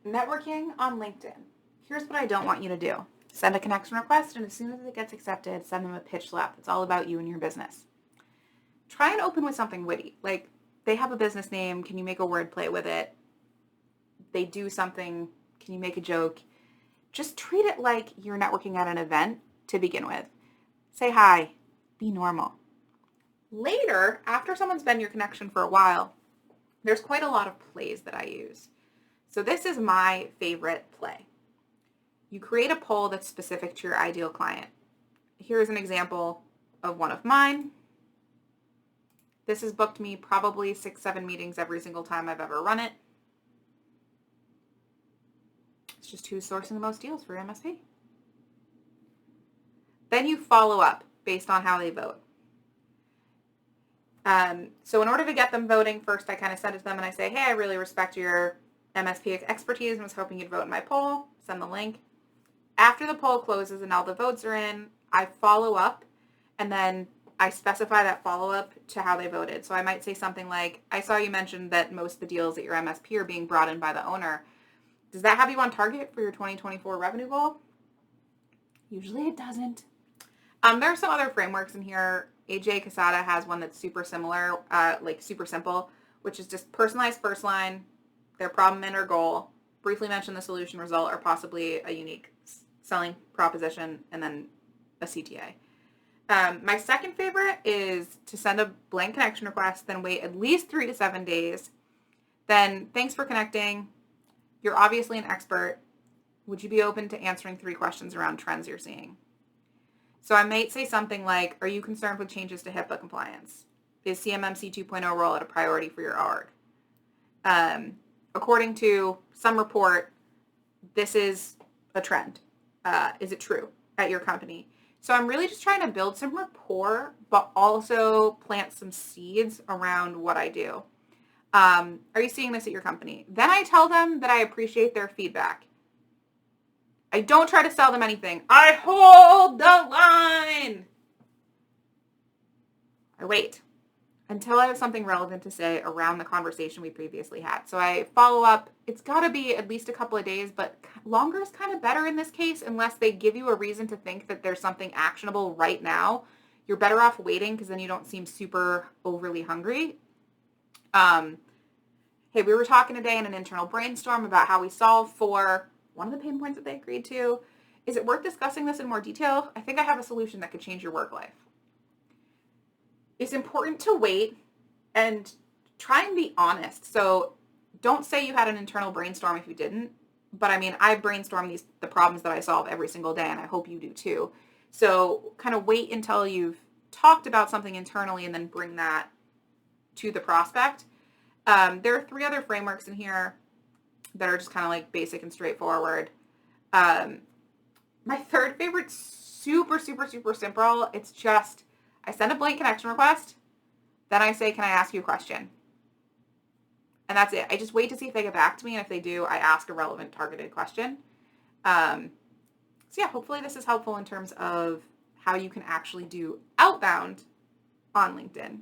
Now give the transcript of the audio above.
Networking on LinkedIn. Here's what I don't want you to do. Send a connection request, and as soon as it gets accepted, send them a pitch slap. It's all about you and your business. Try and open with something witty. Like, they have a business name. Can you make a word play with it? They do something. Can you make a joke? Just treat it like you're networking at an event to begin with. Say hi. Be normal. Later, after someone's been your connection for a while, there's quite a lot of plays that I use. So this is my favorite play. You create a poll that's specific to your ideal client. Here's an example of one of mine. This has booked me probably 6-7 meetings every single time I've ever run it. It's just who's sourcing the most deals for MSP. Then you follow up based on how they vote. So in order to get them voting, first I kind of send it to them and I say, hey, I really respect your MSP expertise and was hoping you'd vote in my poll. Send the link. After the poll closes and all the votes are in, I follow up and then I specify that follow-up to how they voted. So I might say something like, I saw you mentioned that most of the deals at your MSP are being brought in by the owner. Does that have you on target for your 2024 revenue goal? Usually it doesn't. There are some other frameworks in here. AJ Casada has one that's super similar, like super simple, which is just personalized first line, their problem and or goal, briefly mention the solution result or possibly a unique selling proposition, and then a CTA. My second favorite is to send a blank connection request, then wait at least 3 to 7 days. Then, thanks for connecting. You're obviously an expert. Would you be open to answering 3 questions around trends you're seeing? So I might say something like, are you concerned with changes to HIPAA compliance? Is CMMC 2.0 rollout a priority for your org? According to some report, this is a trend. Is it true at your company? So I'm really just trying to build some rapport, but also plant some seeds around what I do. Are you seeing this at your company? Then I tell them that I appreciate their feedback. I don't try to sell them anything. I hold the line. I wait until I have something relevant to say around the conversation we previously had. So I follow up. It's got to be at least a couple of days, but longer is kind of better in this case unless they give you a reason to think that there's something actionable right now. You're better off waiting because then you don't seem super overly hungry. Hey, we were talking today in an internal brainstorm about how we solve for one of the pain points that they agreed to. Is it worth discussing this in more detail? I think I have a solution that could change your work life. It's important to wait and try and be honest. So don't say you had an internal brainstorm if you didn't. But I mean, I brainstorm the problems that I solve every single day, and I hope you do too. So kind of wait until you've talked about something internally and then bring that to the prospect. There are 3 other frameworks in here that are just kind of like basic and straightforward. My third favorite, super, super, super simple. It's just, I send a blank connection request. Then I say, can I ask you a question? And that's it. I just wait to see if they get back to me. And if they do, I ask a relevant targeted question. So yeah, hopefully this is helpful in terms of how you can actually do outbound on LinkedIn.